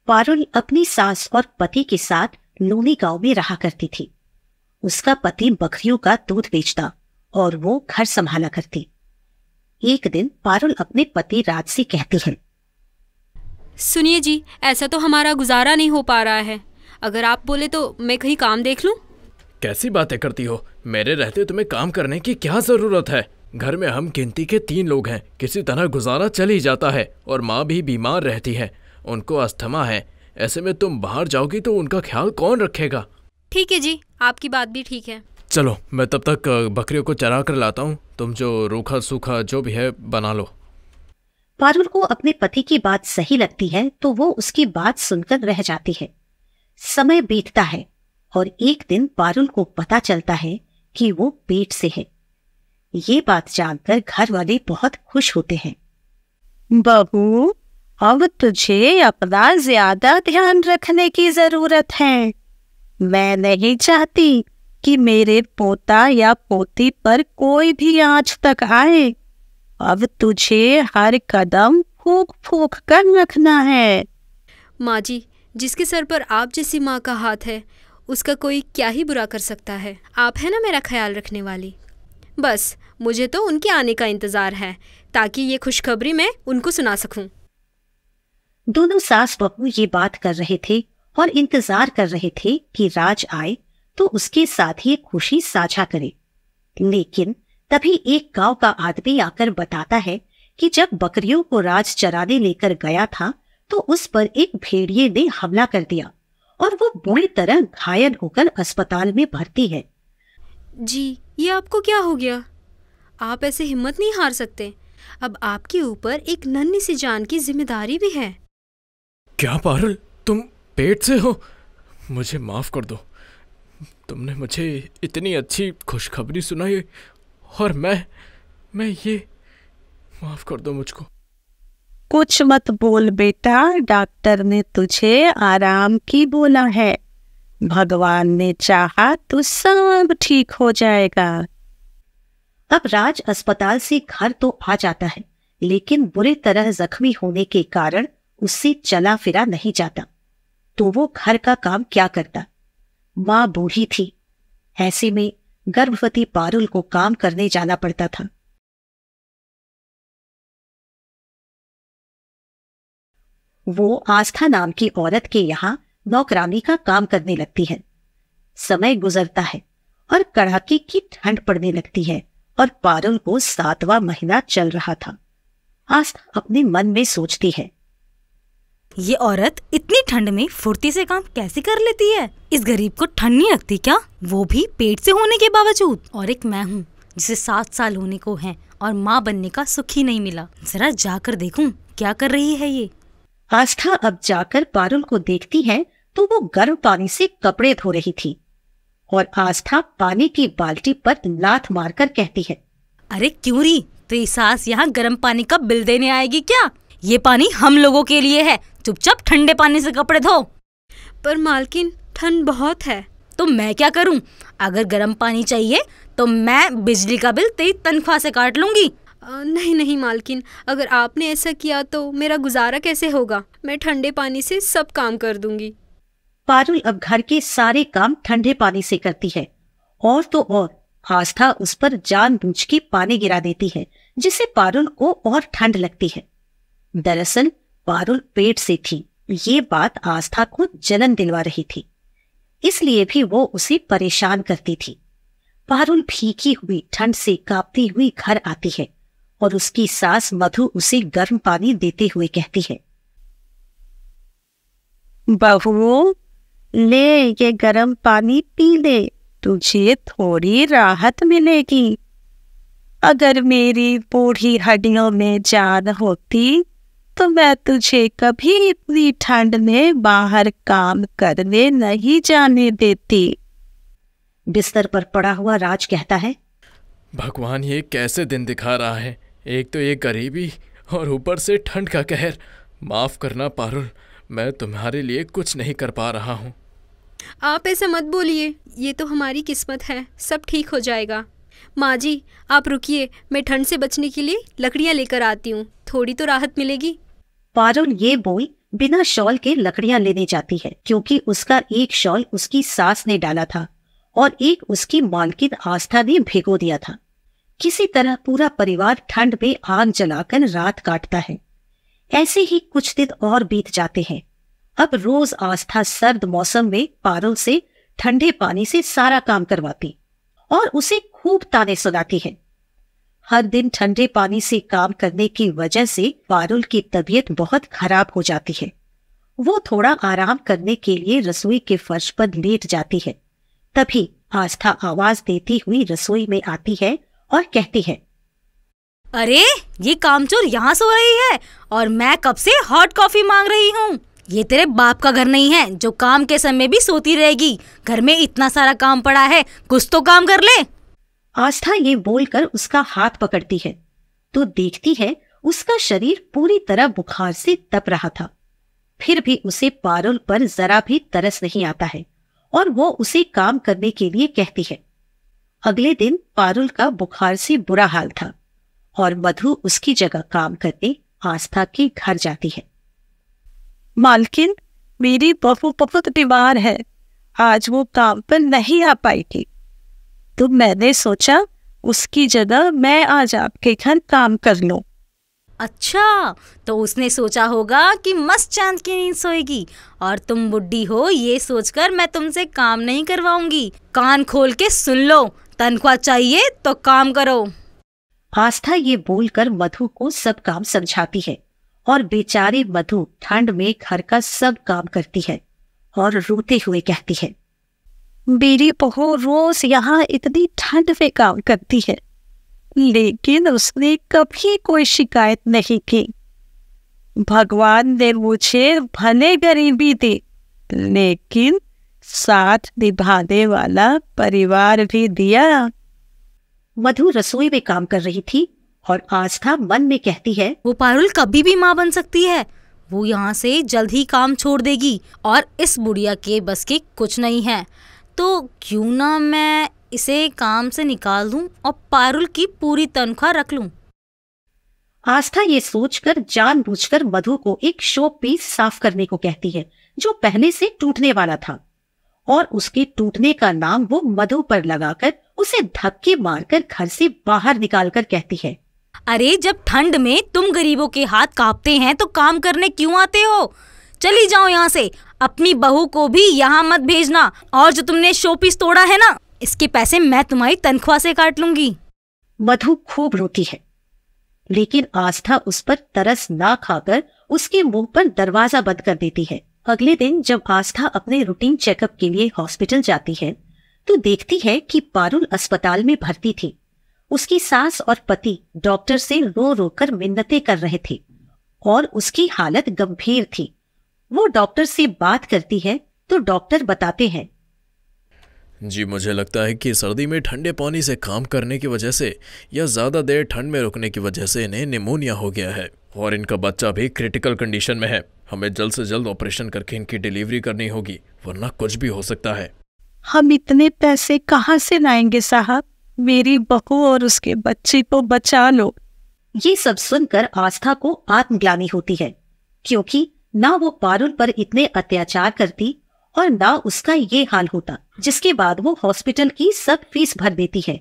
पारुल अपनी सास और पति के साथ लूनी गांव में रहा करती थी। उसका पति बकरियों का दूध बेचता और वो घर संभाला करती। एक दिन पारुल अपने पति राज से कहती है, सुनिए जी, ऐसा तो हमारा गुजारा नहीं हो पा रहा है। अगर आप बोले तो मैं कहीं काम देख लूं। कैसी बातें करती हो? मेरे रहते तुम्हें काम करने की क्या जरूरत है? घर में हम गिनती के 3 लोग हैं, किसी तरह गुजारा चल ही जाता है। और माँ भी बीमार रहती है, उनको अस्थमा है। ऐसे में तुम बाहर जाओगी तो उनका ख्याल कौन रखेगा? ठीक है जी, आपकी बात भी ठीक है। चलो मैं तब तक बकरियों को चरा कर लाता हूँ, तुम जो रूखा सूखा जो भी है बना लो। पारुल को अपने पति की बात सही लगती है तो वो उसकी बात सुनकर रह जाती है। समय बीतता है और एक दिन पारुल को पता चलता है कि वो पेट से है। ये बात जानकर घर वाले बहुत खुश होते हैं। बहू, अब तुझे अपना ज्यादा ध्यान रखने की जरूरत है। मैं नहीं चाहती कि मेरे पोता या पोती पर कोई भी आँच तक आए। अब तुझे हर कदम फूंक फूंक कर रखना है। माँ जी, जिसके सर पर आप जैसी माँ का हाथ है उसका कोई क्या ही बुरा कर सकता है। आप है ना मेरा ख्याल रखने वाली। बस मुझे तो उनके आने का इंतजार है ताकि ये खुशखबरी मैं उनको सुना सकूं। दोनों सास बहू ये बात कर रहे थे और इंतजार कर रहे थे कि राज आए तो उसके साथ ये खुशी साझा करे। लेकिन तभी एक गांव का आदमी आकर बताता है कि जब बकरियों को राज चराने लेकर गया था तो उस पर एक भेड़िए ने हमला कर दिया और वो बुरी तरह घायल होकर अस्पताल में भर्ती है। जी, ये आपको क्या हो गया? आप ऐसे हिम्मत नहीं हार सकते। अब आपके ऊपर एक नन्ही सी जान की जिम्मेदारी भी है। क्या पारुल, तुम पेट से हो? मुझे माफ कर दो, तुमने मुझे इतनी अच्छी खुशखबरी सुनाई और मैं ये माफ कर दो मुझको। कुछ मत बोल बेटा, डॉक्टर ने तुझे आराम की बोला है। भगवान ने चाहा तो सब ठीक हो जाएगा। अब राज अस्पताल से घर तो आ जाता है, लेकिन बुरी तरह जख्मी होने के कारण उससे चला फिरा नहीं जाता। तो वो घर का काम क्या करता? माँ बूढ़ी थी, ऐसे में गर्भवती पारुल को काम करने जाना पड़ता था। वो आस्था नाम की औरत के यहाँ नौकरानी का काम करने लगती है। समय गुजरता है और कड़ाके की ठंड पड़ने लगती है और पारुल को 7वां महीना चल रहा था। आस्था अपने मन में सोचती है, ये औरत इतनी ठंड में फुर्ती से काम कैसे कर लेती है? इस गरीब को ठंड नहीं लगती क्या? वो भी पेट से होने के बावजूद। और एक मैं हूँ जिसे 7 साल होने को हैं और माँ बनने का सुख ही नहीं मिला। जरा जाकर देखूं क्या कर रही है ये। आस्था अब जाकर पारुल को देखती है तो वो गर्म पानी से कपड़े धो रही थी और आस्था पानी की बाल्टी पर लात मारकर कहती है, अरे क्यों री, तेरी सास यहाँ गर्म पानी का बिल देने आएगी क्या? ये पानी हम लोगों के लिए है, चुपचाप ठंडे पानी से कपड़े धो। पर मालकिन, ठंड बहुत है। तो मैं क्या करूं? अगर गर्म पानी चाहिए तो मैं बिजली का बिल तेरी तनख्वाह से काट लूंगी। नहीं नहीं मालकिन, अगर आपने ऐसा किया तो मेरा गुजारा कैसे होगा? मैं ठंडे पानी से सब काम कर दूंगी। पारुल अब घर के सारे काम ठंडे पानी से करती है और तो और आस्था उस पर जानबूझ के पानी गिरा देती है, जिससे पारुल को और ठंड लगती है। दरअसल पारुल पेट से थी, ये बात आस्था को जलन दिलवा रही थी, इसलिए भी वो उसे परेशान करती थी। पारुल भीगी हुई ठंड से कांपती हुई घर आती है और उसकी सास मधु उसे गर्म पानी देते हुए कहती है, बहू ले, ये गर्म पानी पी ले, तुझे थोड़ी राहत मिलेगी। अगर मेरी बूढ़ी हड्डियों में जान होती तो मैं तुझे कभी इतनी ठंड में बाहर काम करने नहीं जाने देती। बिस्तर पर पड़ा हुआ राज कहता है, भगवान ये कैसे दिन दिखा रहा है? एक तो ये गरीबी और ऊपर से ठंड का कहर। माफ करना पारुल, मैं तुम्हारे लिए कुछ नहीं कर पा रहा हूँ। आप ऐसा मत बोलिए, ये तो हमारी किस्मत है, सब ठीक हो जाएगा। माँ जी आप रुकिए, मैं ठंड से बचने के लिए लकड़ियाँ लेकर आती हूँ, थोड़ी तो राहत मिलेगी। पारुल ये बोल बिना शॉल के लकड़ियां लेने जाती है, क्योंकि उसका एक शॉल उसकी सास ने डाला था और एक उसकी मालकिन आस्था ने भिगो दिया था। किसी तरह पूरा परिवार ठंड में आग जलाकर रात काटता है। ऐसे ही कुछ दिन और बीत जाते हैं। अब रोज आस्था सर्द मौसम में पारुल से ठंडे पानी से सारा काम करवाती और उसे खूब ताने सुनाती है। हर दिन ठंडे पानी से काम करने की वजह से पारुल की तबीयत बहुत खराब हो जाती है। वो थोड़ा आराम करने के लिए रसोई के फर्श पर लेट जाती है। तभी आस्था आवाज देती हुई रसोई में आती है और कहती है, अरे ये कामचोर यहाँ सो रही है और मैं कब से हॉट कॉफी मांग रही हूँ। ये तेरे बाप का घर नहीं है जो काम के समय भी सोती रहेगी। घर में इतना सारा काम पड़ा है, कुछ तो काम कर ले। आस्था ये बोलकर उसका हाथ पकड़ती है तो देखती है उसका शरीर पूरी तरह बुखार से तप रहा था। फिर भी उसे पारुल पर जरा भी तरस नहीं आता है और वो उसे काम करने के लिए कहती है। अगले दिन पारुल का बुखार से बुरा हाल था और मधु उसकी जगह काम करने आस्था के घर जाती है। मालकिन, मेरी बहू बहुत बीमार है, आज वो काम पर नहीं आ पाई थी, तो मैंने सोचा उसकी जगह मैं आज आपके घर काम कर लूं। अच्छा, तो उसने सोचा होगा कि मस्त चांद की नींद सोएगी और तुम बुढ़ी हो ये सोचकर मैं तुमसे काम नहीं करवाऊंगी। कान खोल के सुन लो, तनख्वाह चाहिए तो काम करो। आस्था ये बोलकर मधु को सब काम समझाती है और बेचारी मधु ठंड में घर का सब काम करती है और रोते हुए कहती है, मेरी बहू रोज यहाँ इतनी ठंड में काम करती है, लेकिन उसने कभी कोई शिकायत नहीं की। भगवान ने मुझे भले गरीबी दी, लेकिन साथ निभाने वाला परिवार भी दिया। मधु रसोई में काम कर रही थी और आस्था मन में कहती है, वो पारुल कभी भी माँ बन सकती है। वो यहाँ से जल्द ही काम छोड़ देगी और इस बुढ़िया के बस की कुछ नहीं है। तो क्यों ना मैं इसे काम से निकाल दूं और पारुल की पूरी तनख्वाह रख लूं। आस्था ये सोचकर जानबूझकर मधु को एक शो पीस साफ करने को कहती है जो पहले से टूटने वाला था और उसके टूटने का नाम वो मधु पर लगाकर उसे धक्के मारकर घर से बाहर निकालकर कहती है, अरे जब ठंड में तुम गरीबों के हाथ कांपते हैं तो काम करने क्यों आते हो। चली जाओ यहाँ से, अपनी बहू को भी यहाँ मत भेजना और जो तुमने शोपीस तोड़ा है ना, इसके पैसे मैं तुम्हारी तनख्वाह से काट लूंगी। मधु खूब रोती है, लेकिन आस्था उस पर तरस ना खाकर उसके मुंह पर दरवाजा बंद कर देती है। अगले दिन जब आस्था अपने रूटीन चेकअप के लिए हॉस्पिटल जाती है तो देखती है कि पारुल अस्पताल में भर्ती थी। उसकी सास और पति डॉक्टर से रो रो कर मिन्नतें कर रहे थे और उसकी हालत गंभीर थी। वो डॉक्टर से बात करती है तो डॉक्टर बताते हैं, जी मुझे लगता है कि सर्दी में ठंडे पानी से काम करने की वजह से या ज़्यादा देर ठंड में रुकने की वजह से इन्हें निमोनिया हो गया है और इनका बच्चा भी क्रिटिकल कंडीशन में है। हमें जल्द से जल्द ऑपरेशन करके इनकी डिलीवरी करनी होगी, वरना कुछ भी हो सकता है। हम इतने पैसे कहाँ से लाएंगे साहब, मेरी बहू और उसके बच्चे को बचा लो। ये सब सुनकर आस्था को आत्मग्लानि होती है, क्योंकि ना वो पारुल पर इतने अत्याचार करती और ना उसका ये हाल होता, जिसके बाद वो हॉस्पिटल की सब फीस भर देती है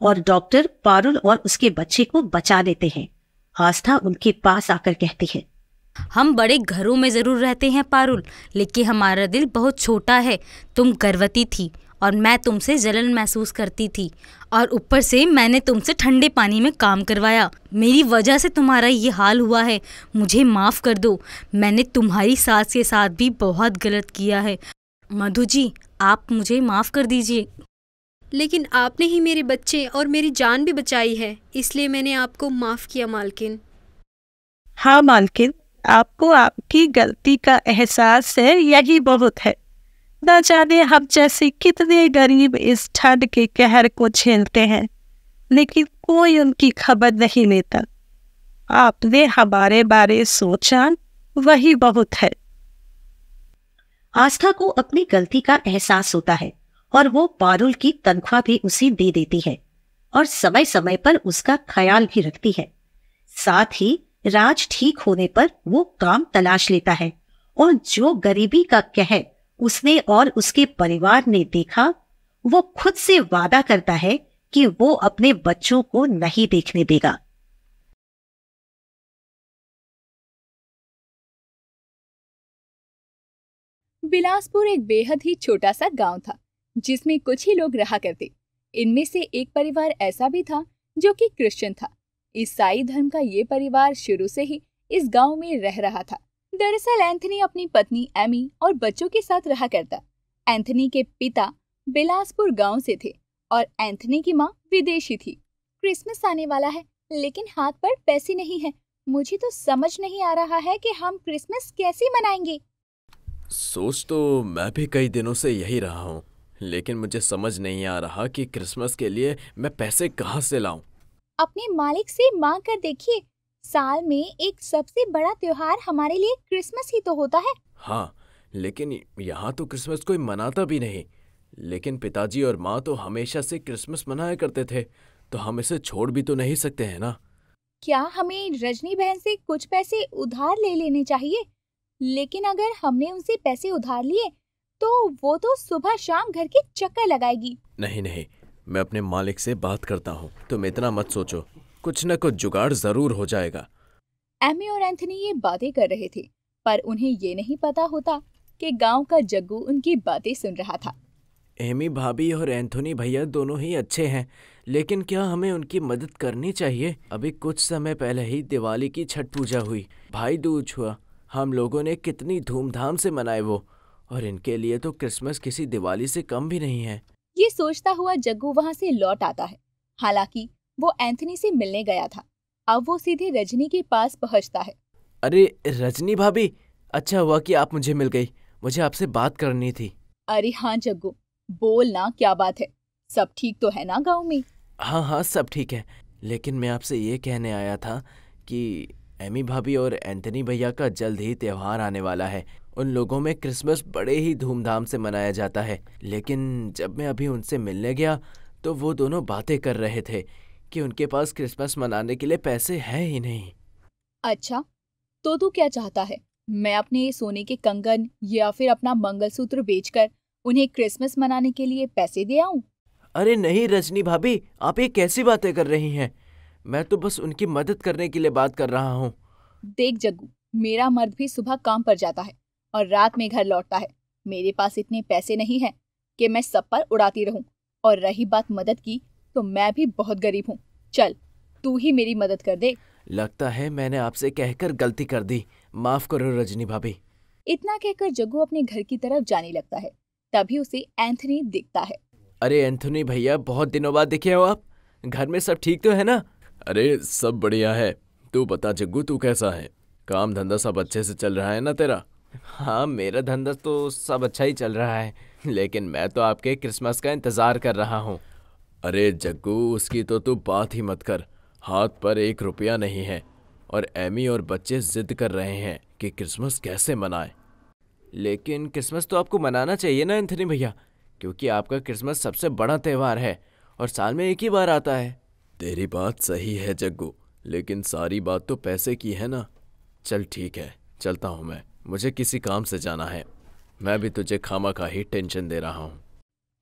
और डॉक्टर पारुल और उसके बच्चे को बचा लेते हैं। आस्था उनके पास आकर कहती है, हम बड़े घरों में जरूर रहते हैं पारुल, लेकिन हमारा दिल बहुत छोटा है। तुम गर्भवती थी और मैं तुमसे जलन महसूस करती थी और ऊपर से मैंने तुमसे ठंडे पानी में काम करवाया। मेरी वजह से तुम्हारा ये हाल हुआ है, मुझे माफ़ कर दो। मैंने तुम्हारी सास के साथ भी बहुत गलत किया है। मधु जी, आप मुझे माफ़ कर दीजिए। लेकिन आपने ही मेरे बच्चे और मेरी जान भी बचाई है, इसलिए मैंने आपको माफ़ किया मालकिन। हाँ मालकिन, आपको आपकी गलती का एहसास है, यही बहुत है। न जाने हम जैसे कितने गरीब इस ठंड के कहर को झेलते हैं, लेकिन कोई उनकी खबर नहीं लेता। आपने हमारे बारे सोचा, वही बहुत है। आस्था को अपनी गलती का एहसास होता है और वो पारुल की तनख्वाह भी उसे दे देती है और समय समय पर उसका ख्याल भी रखती है। साथ ही राज ठीक होने पर वो काम तलाश लेता है और जो गरीबी का कहर उसने और उसके परिवार ने देखा, वो खुद से वादा करता है कि वो अपने बच्चों को नहीं देखने देगा। बिलासपुर एक बेहद ही छोटा सा गांव था जिसमें कुछ ही लोग रहा करते। इनमें से एक परिवार ऐसा भी था जो कि क्रिश्चियन था। ईसाई धर्म का ये परिवार शुरू से ही इस गांव में रह रहा था। दरअसल एंथनी अपनी पत्नी एमी और बच्चों के साथ रहा करता। एंथनी के पिता बिलासपुर गांव से थे और एंथनी की माँ विदेशी थी। क्रिसमस आने वाला है लेकिन हाथ पर पैसे नहीं है। मुझे तो समझ नहीं आ रहा है कि हम क्रिसमस कैसे मनाएंगे। सोच तो मैं भी कई दिनों से यही रहा हूँ, लेकिन मुझे समझ नहीं आ रहा कि क्रिसमस के लिए मैं पैसे कहाँ से लाऊं। अपने मालिक से मांग कर देखिए। साल में एक सबसे बड़ा त्योहार हमारे लिए क्रिसमस ही तो होता है। हाँ, लेकिन यहाँ तो क्रिसमस कोई मनाता भी नहीं। लेकिन पिताजी और माँ तो हमेशा से क्रिसमस मनाया करते थे, तो हम इसे छोड़ भी तो नहीं सकते हैं ना। क्या हमें रजनी बहन से कुछ पैसे उधार ले लेने चाहिए? लेकिन अगर हमने उनसे पैसे उधार लिए तो वो तो सुबह शाम घर के चक्कर लगाएगी। नहीं नहीं, मैं अपने मालिक से बात करता हूँ, तुम इतना मत सोचो, कुछ न कुछ जुगाड़ जरूर हो जाएगा। एमी और एंथनी ये बातें कर रहे थे, पर उन्हें ये नहीं पता होता कि गांव का जग्गू उनकी बातें सुन रहा था। एमी भाभी और एंथोनी भैया दोनों ही अच्छे हैं, लेकिन क्या हमें उनकी मदद करनी चाहिए? अभी कुछ समय पहले ही दिवाली की छठ पूजा हुई, भाई दूज हुआ, हम लोगों ने कितनी धूमधाम से मनाए वो, और इनके लिए तो क्रिसमस किसी दिवाली से कम भी नहीं है। ये सोचता हुआ जग्गू वहाँ से लौट आता है। हालांकि वो एंथनी से मिलने गया था, अब वो सीधे रजनी के पास पहुँचता है। अरे रजनी भाभी, अच्छा हुआ कि आप मुझे मिल गई, मुझे आपसे बात करनी थी। अरे हाँ जग्गू, बोल ना, क्या बात है? सब ठीक तो है ना गाँव में? हाँ हाँ, सब ठीक है, लेकिन मैं आपसे ये कहने आया था कि एमी भाभी और एंथनी भैया का जल्द ही त्योहार आने वाला है। उन लोगों में क्रिसमस बड़े ही धूमधाम से मनाया जाता है, लेकिन जब मैं अभी उनसे मिलने गया तो वो दोनों बातें कर रहे थे कि उनके पास क्रिसमस मनाने के लिए पैसे हैं ही नहीं। अच्छा, तो तू क्या चाहता है? मैं अपने सोने के कंगन या फिर अपना मंगलसूत्र बेचकर उन्हें क्रिसमस मनाने के लिए पैसे दे आऊं? अरे नहीं रजनी भाभी, आप ये कैसी बातें कर रही हैं? मैं तो बस उनकी मदद करने के लिए बात कर रहा हूँ। देख जग्गू, मेरा मर्द भी सुबह काम पर जाता है और रात में घर लौटता है। मेरे पास इतने पैसे नहीं हैं कि मैं सब पर उड़ाती रहूं। और रही बात मदद की, तो मैं भी बहुत गरीब हूँ। चल, तू ही मेरी मदद कर दे। लगता है मैंने आपसे कहकर गलती कर दी, माफ करो रजनी भाभी। इतना कहकर जग्गू अपने घर की तरफ जाने लगता है। तभी उसे एंथनी दिखता है। अरे एंथनी भैया, बहुत दिनों बाद दिखे हो आप। घर में सब ठीक तो है ना? अरे सब बढ़िया है, तू बता जग्गू, तू कैसा है? काम धंधा सब अच्छे से चल रहा है ना तेरा? हाँ, मेरा धंधा तो सब अच्छा ही चल रहा है, लेकिन मैं तो आपके क्रिसमस का इंतज़ार कर रहा हूँ। अरे जग्गू, उसकी तो तू बात ही मत कर, हाथ पर 1 रुपया नहीं है और एमी और बच्चे जिद कर रहे हैं कि क्रिसमस कैसे मनाए। लेकिन क्रिसमस तो आपको मनाना चाहिए ना एंथनी भैया, क्योंकि आपका क्रिसमस सबसे बड़ा त्यौहार है और साल में एक ही बार आता है। तेरी बात सही है जग्गू, लेकिन सारी बात तो पैसे की है ना। चल ठीक है, चलता हूँ मैं, मुझे किसी काम से जाना है। मैं भी तुझे खामखा ही टेंशन दे रहा हूँ।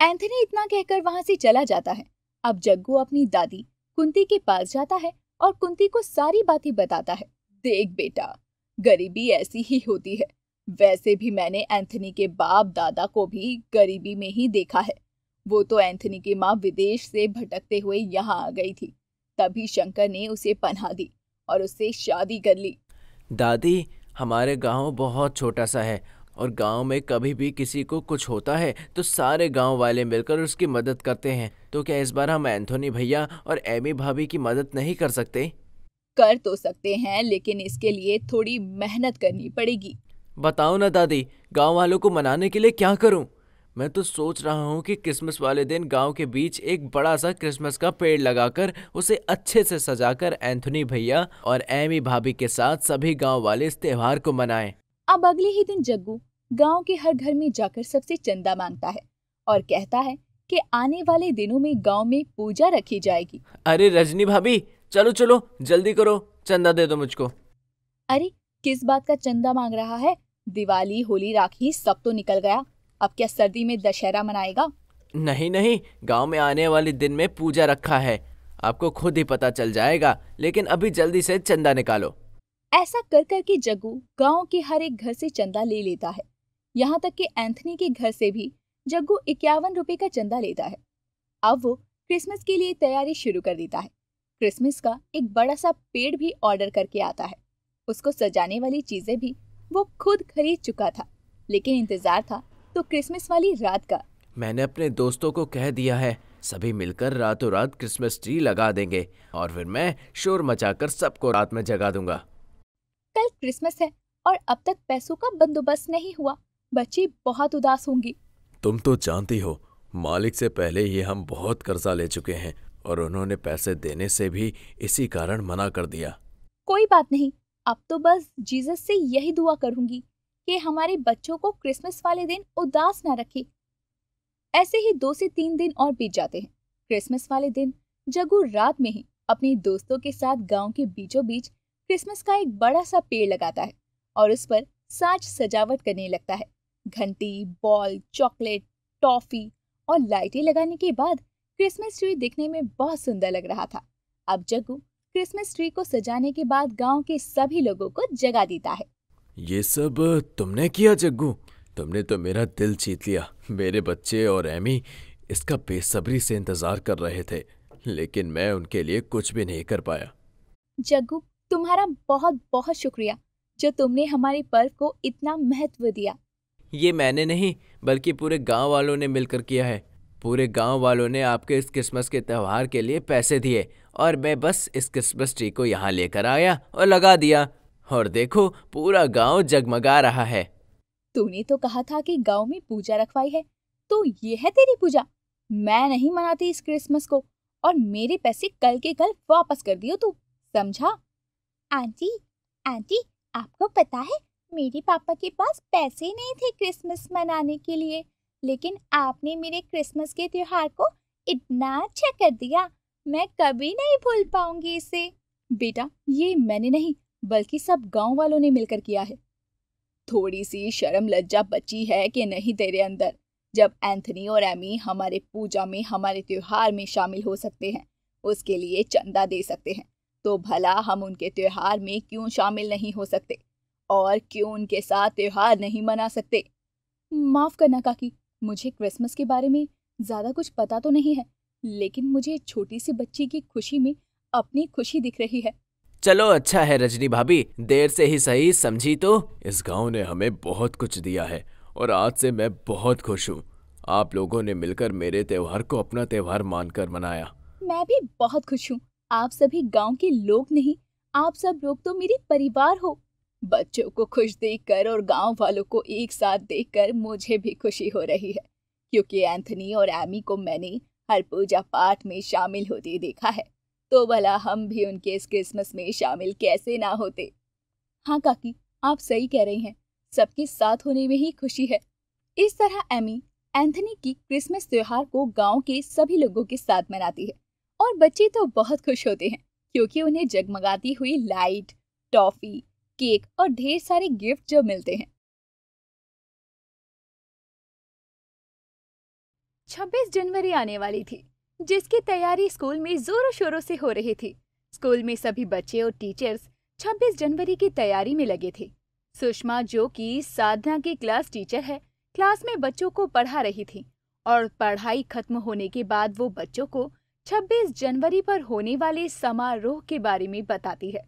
एंथनी इतना कहकर वहां से चला जाता है। अब जग्गू अपनी दादी कुंती के पास जाता है और कुंती को सारी बातें बताता है। देख बेटा, गरीबी ऐसी ही होती है। वैसे भी मैंने एंथनी के बाप दादा को भी गरीबी में ही देखा है। वो तो एंथनी की माँ विदेश से भटकते हुए यहाँ आ गई थी, तभी शंकर ने उसे पनाह दी और उससे शादी कर ली। दादी, हमारे गांव बहुत छोटा सा है और गांव में कभी भी किसी को कुछ होता है तो सारे गांव वाले मिलकर उसकी मदद करते हैं। तो क्या इस बार हम एंथोनी भैया और एमी भाभी की मदद नहीं कर सकते? कर तो सकते हैं, लेकिन इसके लिए थोड़ी मेहनत करनी पड़ेगी। बताओ ना दादी, गांव वालों को मनाने के लिए क्या करूं? मैं तो सोच रहा हूं कि क्रिसमस वाले दिन गांव के बीच एक बड़ा सा क्रिसमस का पेड़ लगाकर उसे अच्छे से सजाकर एंथोनी भैया और एमी भाभी के साथ सभी गांव वाले इस त्योहार को मनाएं। अब अगले ही दिन जग्गू गांव के हर घर में जाकर सबसे चंदा मांगता है और कहता है कि आने वाले दिनों में गांव में पूजा रखी जाएगी। अरे रजनी भाभी, चलो चलो जल्दी करो, चंदा दे दो मुझको। अरे किस बात का चंदा मांग रहा है? दिवाली, होली, राखी सब तो निकल गया, अब क्या सर्दी में दशहरा मनाएगा? नहीं नहीं, गांव में आने वाले दिन में पूजा रखा है, आपको खुद ही पता चल जाएगा। लेकिन अभी जल्दी से चंदा निकालो। ऐसा कर कर के जग्गू गांव के हर एक घर से चंदा ले लेता है। यहाँ तक कि एंथनी के घर से भी जग्गू 51 रुपए का चंदा लेता है। अब वो क्रिसमस के लिए तैयारी शुरू कर देता है। क्रिसमस का एक बड़ा सा पेड़ भी ऑर्डर करके आता है। उसको सजाने वाली चीजें भी वो खुद खरीद चुका था, लेकिन इंतजार था तो क्रिसमस वाली रात का। मैंने अपने दोस्तों को कह दिया है, सभी मिलकर रातों रात क्रिसमस ट्री लगा देंगे और फिर मैं शोर मचाकर सबको रात में जगा दूंगा। कल क्रिसमस है और अब तक पैसों का बंदोबस्त नहीं हुआ। बच्ची बहुत उदास होंगी। तुम तो जानती हो, मालिक से पहले ही हम बहुत कर्जा ले चुके हैं और उन्होंने पैसे देने से भी इसी कारण मना कर दिया। कोई बात नहीं, अब तो बस जीसस से यही दुआ करूंगी कि हमारे बच्चों को क्रिसमस वाले दिन उदास ना रखे। ऐसे ही 2 से 3 दिन और बीत जाते हैं। क्रिसमस वाले दिन जग्गू रात में ही अपने दोस्तों के साथ गांव के बीचों बीच क्रिसमस का एक बड़ा सा पेड़ लगाता है और उस पर साज सजावट करने लगता है। घंटी, बॉल, चॉकलेट, टॉफी और लाइटें लगाने के बाद क्रिसमस ट्री दिखने में बहुत सुंदर लग रहा था। अब जग्गू क्रिसमस ट्री को सजाने के बाद गांव के सभी लोगों को जगा देता है। ये सब तुमने किया जग्गू? तुमने तो मेरा दिल जीत लिया। मेरे बच्चे और एमी इसका बेसब्री से इंतजार कर रहे थे, लेकिन मैं उनके लिए कुछ भी नहीं कर पाया। जग्गू, तुम्हारा बहुत बहुत शुक्रिया जो तुमने हमारे पर्व को इतना महत्व दिया। ये मैंने नहीं, बल्कि पूरे गांव वालों ने मिलकर किया है। पूरे गांव वालों ने आपके इस क्रिसमस के त्योहार के लिए पैसे दिए और मैं बस इस क्रिसमस ट्री को यहाँ लेकर आया और लगा दिया, और देखो पूरा गांव जगमगा रहा है। तूने तो कहा था कि गांव में पूजा रखवाई है, तो ये है तेरी पूजा। मैं नहीं मनाती इस क्रिसमस को और मेरे पैसे कल के कल वापस कर दियो तू, समझा? आंटी, आंटी, आपको पता है मेरे पापा के पास पैसे नहीं थे क्रिसमस मनाने के लिए, लेकिन आपने मेरे क्रिसमस के त्योहार को इतना अच्छा कर दिया, मैं कभी नहीं भूल पाऊंगी इसे। बेटा, ये मैंने नहीं बल्कि सब गांव वालों ने मिलकर किया है। थोड़ी सी शर्म लज्जा बची है कि नहीं तेरे अंदर? जब एंथनी और एमी हमारे पूजा में, हमारे त्योहार में शामिल हो सकते हैं, उसके लिए चंदा दे सकते हैं, तो भला हम उनके त्योहार में क्यों शामिल नहीं हो सकते और क्यों उनके साथ त्योहार नहीं मना सकते? माफ करना काकी, मुझे क्रिसमस के बारे में ज्यादा कुछ पता तो नहीं है, लेकिन मुझे छोटी सी बच्ची की खुशी में अपनी खुशी दिख रही है। चलो अच्छा है रजनी भाभी, देर से ही सही समझी तो। इस गांव ने हमें बहुत कुछ दिया है और आज से मैं बहुत खुश हूँ। आप लोगों ने मिलकर मेरे त्योहार को अपना त्योहार मानकर मनाया। मैं भी बहुत खुश हूँ। आप सभी गांव के लोग नहीं, आप सब लोग तो मेरे परिवार हो। बच्चों को खुश देखकर और गांव वालों को एक साथ देखकर मुझे भी खुशी हो रही है, क्योंकि एंथनी और एमी को मैंने हर पूजा पाठ में शामिल होते देखा है, तो भला हम भी उनके इस क्रिसमस में शामिल कैसे ना होते। हाँ काकी, आप सही कह रही हैं, सबके साथ होने में ही खुशी है। इस तरह एमी एंथनी की क्रिसमस त्योहार को गांव के सभी लोगों के साथ मनाती है और बच्चे तो बहुत खुश होते हैं, क्योंकि उन्हें जगमगाती हुई लाइट, टॉफी, केक और ढेर सारे गिफ्ट जो मिलते हैं। 26 जनवरी आने वाली थी, जिसकी तैयारी स्कूल में जोरों शोरों से हो रही थी। स्कूल में सभी बच्चे और टीचर्स 26 जनवरी की तैयारी में लगे थे। सुषमा, जो कि साधना की क्लास टीचर है, क्लास में बच्चों को पढ़ा रही थी और पढ़ाई खत्म होने के बाद वो बच्चों को 26 जनवरी पर होने वाले समारोह के बारे में बताती है।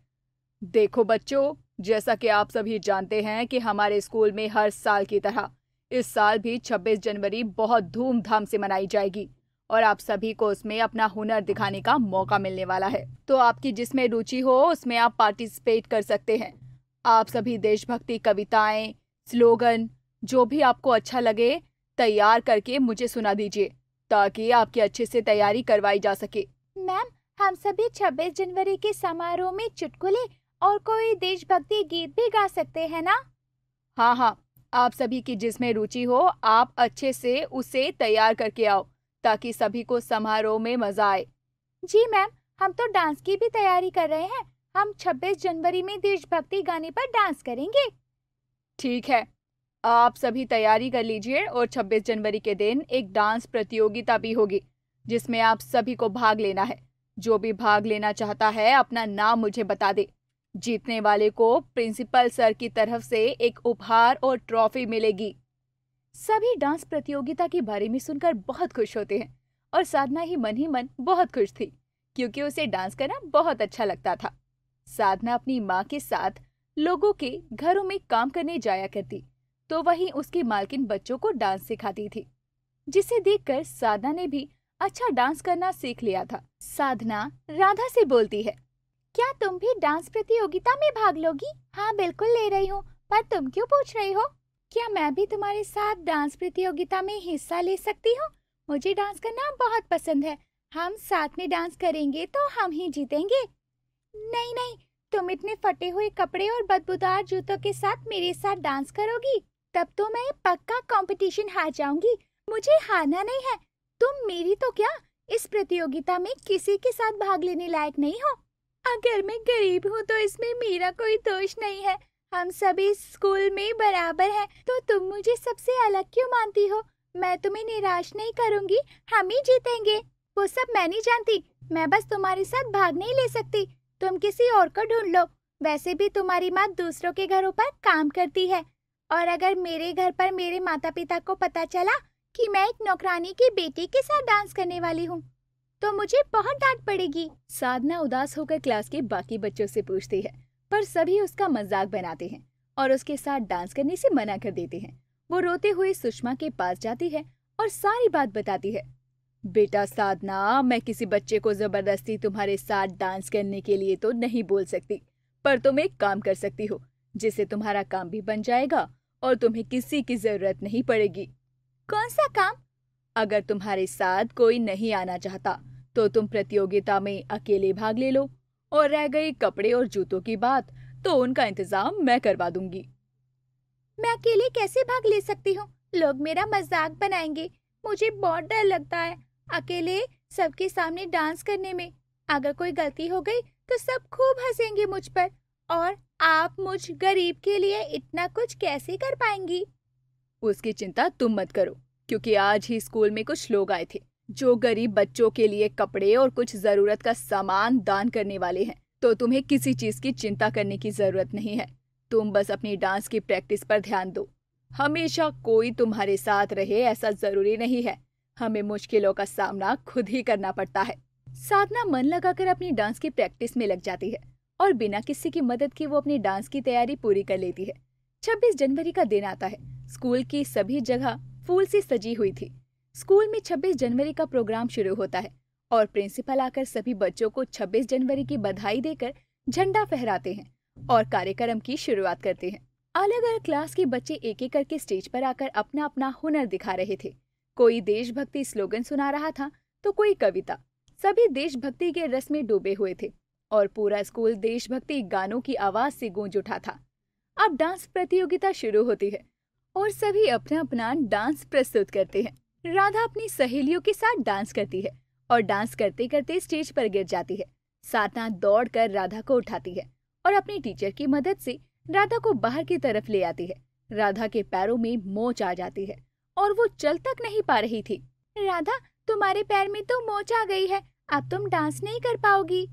देखो बच्चों, जैसा कि आप सभी जानते हैं कि हमारे स्कूल में हर साल की तरह इस साल भी 26 जनवरी बहुत धूमधाम से मनाई जाएगी और आप सभी को उसमें अपना हुनर दिखाने का मौका मिलने वाला है। तो आपकी जिसमें रुचि हो उसमें आप पार्टिसिपेट कर सकते हैं। आप सभी देशभक्ति कविताएं, स्लोगन, जो भी आपको अच्छा लगे तैयार करके मुझे सुना दीजिए, ताकि आपकी अच्छे से तैयारी करवाई जा सके। मैम, हम सभी 26 जनवरी के समारोह में चुटकुले और कोई देशभक्ति गीत भी गा सकते हैं ना? हाँ, आप सभी की जिसमें रुचि हो आप अच्छे से उसे तैयार करके आओ, ताकि सभी को समारोह में मजा आए। जी मैम, हम तो डांस की भी तैयारी कर रहे हैं। हम 26 जनवरी में देशभक्ति गाने पर डांस करेंगे। ठीक है, आप सभी तैयारी कर लीजिए और 26 जनवरी के दिन एक डांस प्रतियोगिता भी होगी जिसमें आप सभी को भाग लेना है। जो भी भाग लेना चाहता है अपना नाम मुझे बता दे। जीतने वाले को प्रिंसिपल सर की तरफ से एक उपहार और ट्रॉफी मिलेगी। सभी डांस प्रतियोगिता के बारे में सुनकर बहुत खुश होते हैं और साधना ही मन बहुत खुश थी क्योंकि उसे डांस करना बहुत अच्छा लगता था। साधना अपनी माँ के साथ लोगों के घरों में काम करने जाया करती, तो वहीं उसकी मालकिन बच्चों को डांस सिखाती थी, जिसे देखकर साधना ने भी अच्छा डांस करना सीख लिया था। साधना राधा से बोलती है, क्या तुम भी डांस प्रतियोगिता में भाग लोगी? हाँ बिल्कुल ले रही हूँ, पर तुम क्यों पूछ रही हो? क्या मैं भी तुम्हारे साथ डांस प्रतियोगिता में हिस्सा ले सकती हूँ? मुझे डांस करना बहुत पसंद है। हम साथ में डांस करेंगे तो हम ही जीतेंगे। नहीं नहीं, तुम इतने फटे हुए कपड़े और बदबूदार जूतों के साथ मेरे साथ डांस करोगी, तब तो मैं पक्का कंपटीशन हार जाऊंगी। मुझे हारना नहीं है। तुम मेरी तो क्या, इस प्रतियोगिता में किसी के साथ भाग लेने लायक नहीं हो। अगर मैं गरीब हूँ तो इसमें मेरा कोई दोष नहीं है। हम सभी स्कूल में बराबर हैं, तो तुम मुझे सबसे अलग क्यों मानती हो? मैं तुम्हें निराश नहीं करूंगी, हम ही जीतेंगे। वो सब मैं नहीं जानती, मैं बस तुम्हारे साथ भाग नहीं ले सकती। तुम किसी और को ढूंढ लो। वैसे भी तुम्हारी माँ दूसरों के घरों पर काम करती है, और अगर मेरे घर पर मेरे माता पिता को पता चला कि मैं एक नौकरानी की बेटी के साथ डांस करने वाली हूँ तो मुझे बहुत डांट पड़ेगी। साधना उदास होकर क्लास के बाकी बच्चों से पूछती है, पर सभी उसका मजाक बनाते हैं और उसके साथ डांस करने से मना कर देते हैं। वो रोते हुए सुषमा के पास जाती है और सारी बात बताती है। बेटा साधना, मैं किसी बच्चे को जबरदस्ती तुम्हारे साथ डांस करने के लिए तो नहीं बोल सकती, पर तुम एक काम कर सकती हो जिससे तुम्हारा काम भी बन जाएगा और तुम्हें किसी की जरूरत नहीं पड़ेगी। कौन सा काम? अगर तुम्हारे साथ कोई नहीं आना चाहता तो तुम प्रतियोगिता में अकेले भाग ले लो, और रह गई कपड़े और जूतों की बात तो उनका इंतजाम मैं करवा दूंगी। मैं अकेले कैसे भाग ले सकती हूँ? लोग मेरा मजाक बनाएंगे। मुझे बहुत डर लगता है अकेले सबके सामने डांस करने में। अगर कोई गलती हो गई तो सब खूब हंसेंगे मुझ पर, और आप मुझ गरीब के लिए इतना कुछ कैसे कर पाएंगी? उसकी चिंता तुम मत करो, क्योंकि आज ही स्कूल में कुछ लोग आए थे जो गरीब बच्चों के लिए कपड़े और कुछ जरूरत का सामान दान करने वाले हैं। तो तुम्हें किसी चीज की चिंता करने की जरूरत नहीं है। तुम बस अपनी डांस की प्रैक्टिस पर ध्यान दो। हमेशा कोई तुम्हारे साथ रहे ऐसा जरूरी नहीं है। हमें मुश्किलों का सामना खुद ही करना पड़ता है। साधना मन लगाकर अपनी डांस की प्रैक्टिस में लग जाती है और बिना किसी की मदद के वो अपनी डांस की तैयारी पूरी कर लेती है। 26 जनवरी का दिन आता है। स्कूल की सभी जगह फूल से सजी हुई थी। स्कूल में 26 जनवरी का प्रोग्राम शुरू होता है और प्रिंसिपल आकर सभी बच्चों को 26 जनवरी की बधाई देकर झंडा फहराते हैं और कार्यक्रम की शुरुआत करते हैं। अलग अलग क्लास के बच्चे एक एक करके स्टेज पर आकर अपना अपना हुनर दिखा रहे थे। कोई देशभक्ति स्लोगन सुना रहा था तो कोई कविता। सभी देशभक्ति के रस में डूबे हुए थे और पूरा स्कूल देशभक्ति गानों की आवाज से गूंज उठा था। अब डांस प्रतियोगिता शुरू होती है और सभी अपना अपना डांस प्रस्तुत करते हैं। राधा अपनी सहेलियों के साथ डांस करती है और डांस करते करते स्टेज पर गिर जाती है। साधना दौड़कर राधा को उठाती है और अपनी टीचर की मदद से राधा को बाहर की तरफ ले आती है। राधा के पैरों में मोच आ जाती है और वो चल तक नहीं पा रही थी। राधा, तुम्हारे पैर में तो मोच आ गई है, अब तुम डांस नहीं कर पाओगी।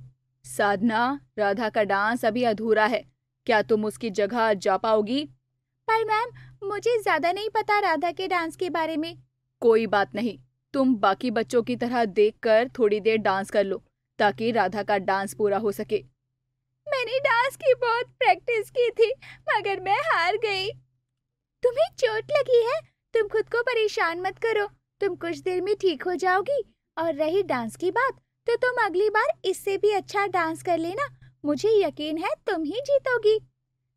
साधना, राधा का डांस अभी अधूरा है, क्या तुम उसकी जगह जा पाओगी? पर मैम, मुझे ज्यादा नहीं पता राधा के डांस के बारे में। कोई बात नहीं, तुम बाकी बच्चों की तरह देखकर थोड़ी देर डांस कर लो ताकि राधा का डांस पूरा हो सके। मैंने डांस की बहुत प्रैक्टिस की थी मगर मैं हार गई। तुम्हें चोट लगी है? तुम खुद को परेशान मत करो, तुम कुछ देर में ठीक हो जाओगी। और रही डांस की बात तो तुम अगली बार इससे भी अच्छा डांस कर लेना। मुझे यकीन है तुम ही जीतोगी।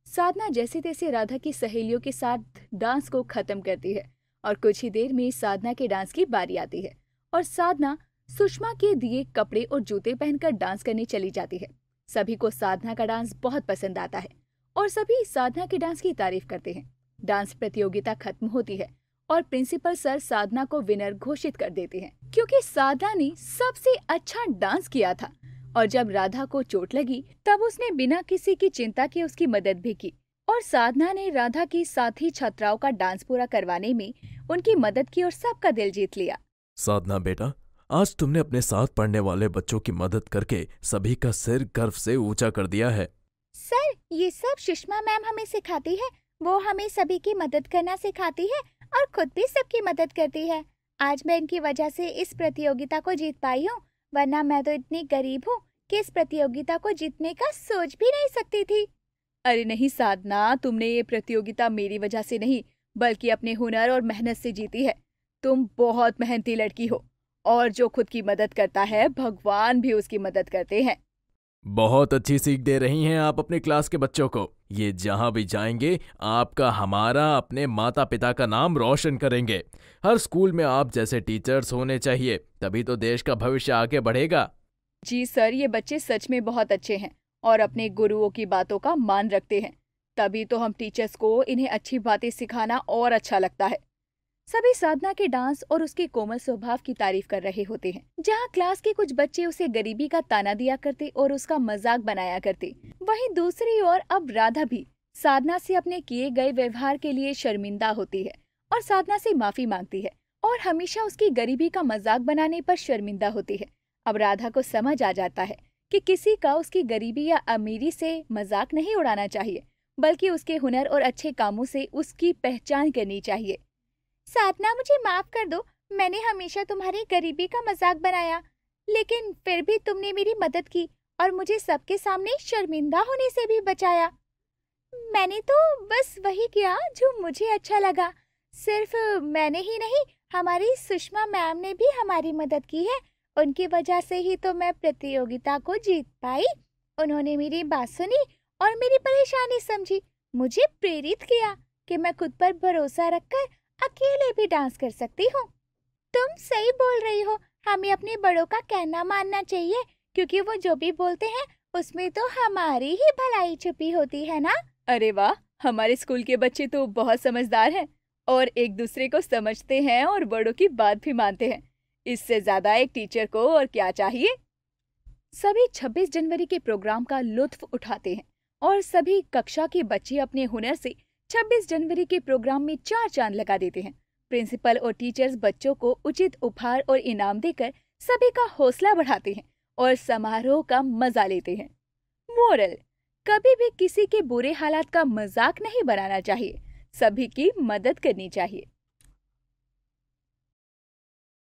साधना जैसे तैसे राधा की सहेलियों के साथ डांस को खत्म करती है और कुछ ही देर में साधना के डांस की बारी आती है और साधना सुषमा के दिए कपड़े और जूते पहनकर डांस करने चली जाती है। सभी को साधना का डांस बहुत पसंद आता है और सभी साधना के डांस की तारीफ करते हैं। डांस प्रतियोगिता खत्म होती है और प्रिंसिपल सर साधना को विनर घोषित कर देते हैं क्योंकि साधना ने सबसे अच्छा डांस किया था। और जब राधा को चोट लगी तब उसने बिना किसी की चिंता के उसकी मदद भी की और साधना ने राधा की साथी छात्राओं का डांस पूरा करवाने में उनकी मदद की और सबका दिल जीत लिया। साधना बेटा, आज तुमने अपने साथ पढ़ने वाले बच्चों की मदद करके सभी का सिर गर्व से ऊंचा कर दिया है। सर, ये सब सुषमा मैम हमें सिखाती है। वो हमें सभी की मदद करना सिखाती है और खुद भी सबकी मदद करती है। आज मैं इनकी वजह से इस प्रतियोगिता को जीत पाई हूँ, वरना मैं तो इतनी गरीब हूँ कि इस प्रतियोगिता को जीतने का सोच भी नहीं सकती थी। अरे नहीं साधना, तुमने ये प्रतियोगिता मेरी वजह से नहीं बल्कि अपने हुनर और मेहनत से जीती है। तुम बहुत मेहनती लड़की हो और जो खुद की मदद करता है भगवान भी उसकी मदद करते हैं। बहुत अच्छी सीख दे रही हैं आप अपने क्लास के बच्चों को। ये जहां भी जाएंगे आपका, हमारा, अपने माता पिता का नाम रोशन करेंगे। हर स्कूल में आप जैसे टीचर्स होने चाहिए, तभी तो देश का भविष्य आगे बढ़ेगा। जी सर, ये बच्चे सच में बहुत अच्छे हैं और अपने गुरुओं की बातों का मान रखते हैं, तभी तो हम टीचर्स को इन्हें अच्छी बातें सिखाना और अच्छा लगता है। सभी साधना के डांस और उसके कोमल स्वभाव की तारीफ कर रहे होते हैं। जहाँ क्लास के कुछ बच्चे उसे गरीबी का ताना दिया करते और उसका मजाक बनाया करते, वहीं दूसरी ओर अब राधा भी साधना से अपने किए गए व्यवहार के लिए शर्मिंदा होती है और साधना से माफी मांगती है और हमेशा उसकी गरीबी का मजाक बनाने पर शर्मिंदा होती है। अब राधा को समझ आ जाता है कि किसी का उसकी गरीबी या अमीरी से मजाक नहीं उड़ाना चाहिए, बल्कि उसके हुनर और अच्छे कामों से उसकी पहचान करनी चाहिए। साधना, मुझे माफ कर दो, मैंने हमेशा तुम्हारी गरीबी का मजाक बनाया, लेकिन फिर भी तुमने मेरी मदद की और मुझे सबके सामने शर्मिंदा होने से भी बचाया। मैंने तो बस वही किया जो मुझे अच्छा लगा। सिर्फ मैंने ही नहीं, हमारी सुषमा मैम ने भी हमारी मदद की है। उनकी वजह से ही तो मैं प्रतियोगिता को जीत पाई। उन्होंने मेरी बात सुनी और मेरी परेशानी समझी, मुझे प्रेरित किया कि मैं खुद पर भरोसा रखकर अकेले भी डांस कर सकती हूँ। तुम सही बोल रही हो, हमें अपने बड़ों का कहना मानना चाहिए, क्योंकि वो जो भी बोलते हैं उसमें तो हमारी ही भलाई छुपी होती है ना। अरे वाह, हमारे स्कूल के बच्चे तो बहुत समझदार हैं और एक दूसरे को समझते हैं और बड़ों की बात भी मानते हैं। इससे ज्यादा एक टीचर को और क्या चाहिए। सभी 26 जनवरी के प्रोग्राम का लुत्फ उठाते हैं और सभी कक्षा के बच्चे अपने हुनर से 26 जनवरी के प्रोग्राम में 4 चांद लगा देते हैं। प्रिंसिपल और टीचर्स बच्चों को उचित उपहार और इनाम देकर सभी का हौसला बढ़ाते हैं और समारोह का मजा लेते हैं। मोरल: कभी भी किसी के बुरे हालात का मजाक नहीं बनाना चाहिए, सभी की मदद करनी चाहिए।